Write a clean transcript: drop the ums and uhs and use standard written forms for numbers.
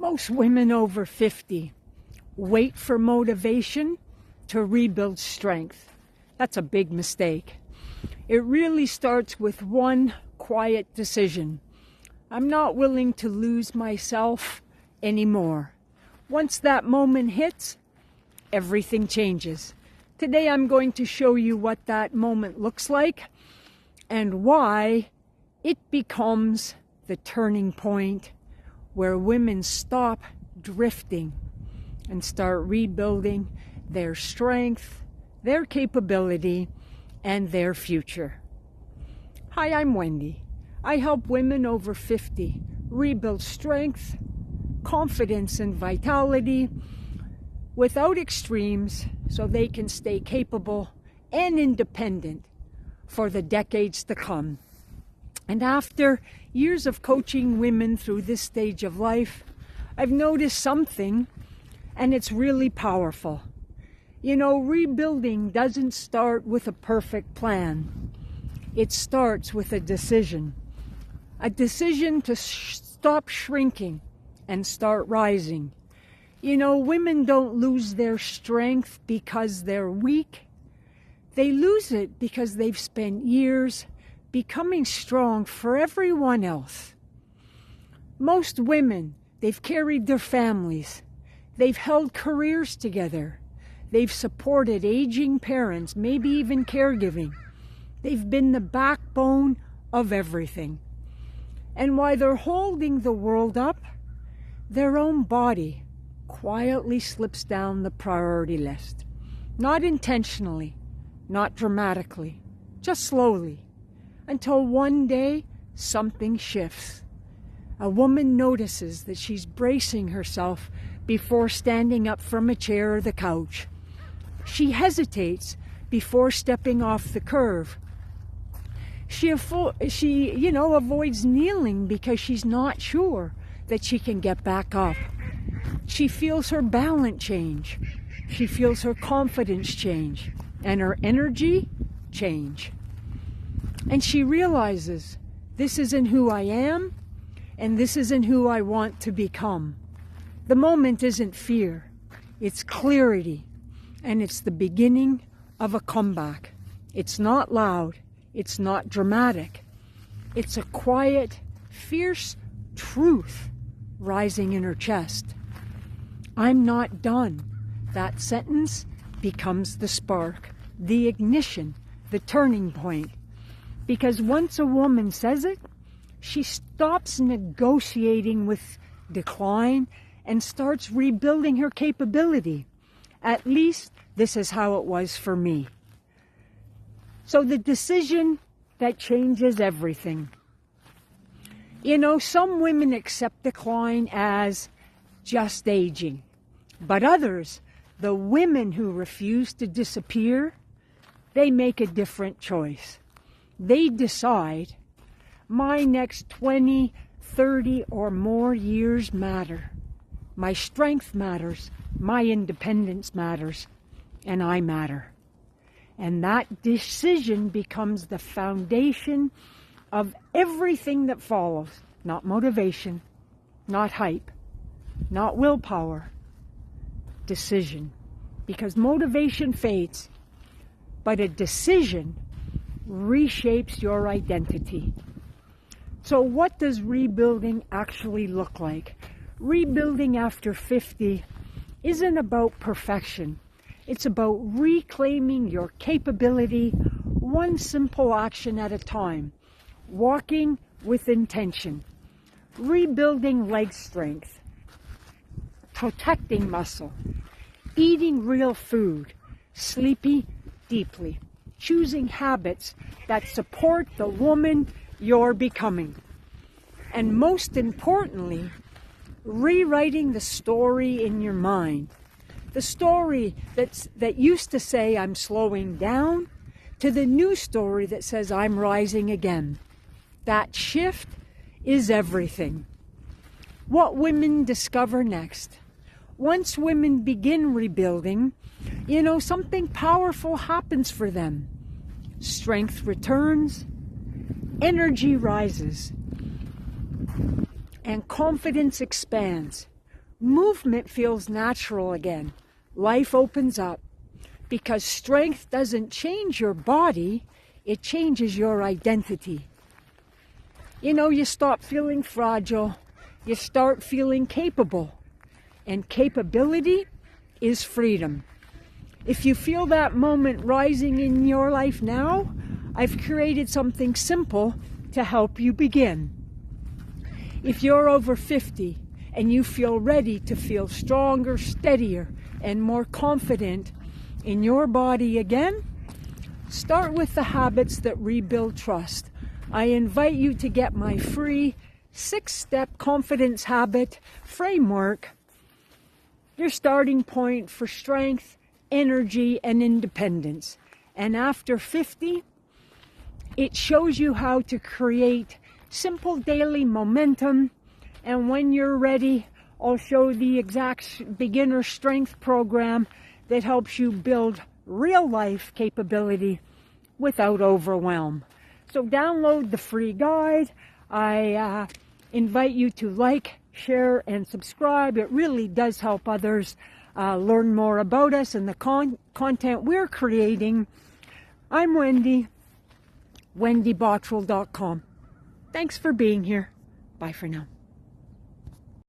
Most women over 50 wait for motivation to rebuild strength. That's a big mistake. It really starts with one quiet decision. I'm not willing to lose myself anymore. Once that moment hits, everything changes. Today I'm going to show you what that moment looks like and why it becomes the turning point where women stop drifting and start rebuilding their strength, their capability, and their future. Hi, I'm Wendy. I help women over 50 rebuild strength, confidence, and vitality without extremes so they can stay capable and independent for the decades to come. And after years of coaching women through this stage of life, I've noticed something, and it's really powerful. You know, rebuilding doesn't start with a perfect plan. It starts with a decision to stop shrinking and start rising. You know, women don't lose their strength because they're weak. They lose it because they've spent years becoming strong for everyone else. Most women, they've carried their families. They've held careers together. They've supported aging parents, maybe even caregiving. They've been the backbone of everything. And while they're holding the world up, their own body quietly slips down the priority list. Not intentionally, not dramatically, just slowly, until one day something shifts. A woman notices that she's bracing herself before standing up from a chair or the couch. She hesitates before stepping off the curve. She avoids kneeling because she's not sure that she can get back up. She feels her balance change. She feels her confidence change and her energy change. And she realizes, this isn't who I am, and this isn't who I want to become. The moment isn't fear, it's clarity, and it's the beginning of a comeback. It's not loud, it's not dramatic. It's a quiet, fierce truth rising in her chest. I'm not done. That sentence becomes the spark, the ignition, the turning point. Because once a woman says it, she stops negotiating with decline and starts rebuilding her capability. At least this is how it was for me. So the decision that changes everything. You know, some women accept decline as just aging, but others, the women who refuse to disappear, they make a different choice. They decide, my next 20, 30 or more years matter. My strength matters, my independence matters, and I matter. And that decision becomes the foundation of everything that follows. Not motivation, not hype, not willpower, decision. Because motivation fades, but a decision reshapes your identity. So what does rebuilding actually look like? Rebuilding after 50 isn't about perfection. It's about reclaiming your capability one simple action at a time. Walking with intention. Rebuilding leg strength. Protecting muscle. Eating real food. Sleeping deeply. Choosing habits that support the woman you're becoming. And most importantly, rewriting the story in your mind. The story that used to say, I'm slowing down, to the new story that says, I'm rising again. That shift is everything. What women discover next. Once women begin rebuilding, you know, something powerful happens for them. Strength returns, energy rises, and confidence expands. movement feels natural again. Life opens up because strength doesn't change your body, it changes your identity. You know, you stop feeling fragile, you start feeling capable. And capability is freedom. If you feel that moment rising in your life now, I've created something simple to help you begin. If you're over 50 and you feel ready to feel stronger, steadier, and more confident in your body again, start with the habits that rebuild trust. I invite you to get my free 6-step confidence habit framework, your starting point for strength, energy, and independence. And after 50, it shows you how to create simple daily momentum. And when you're ready, I'll show the exact beginner strength program that helps you build real life capability without overwhelm. So download the free guide. I invite you to like, share, and subscribe. It really does help others learn more about us and the content we're creating. I'm Wendy, wendybottrell.com. Thanks for being here. Bye for now.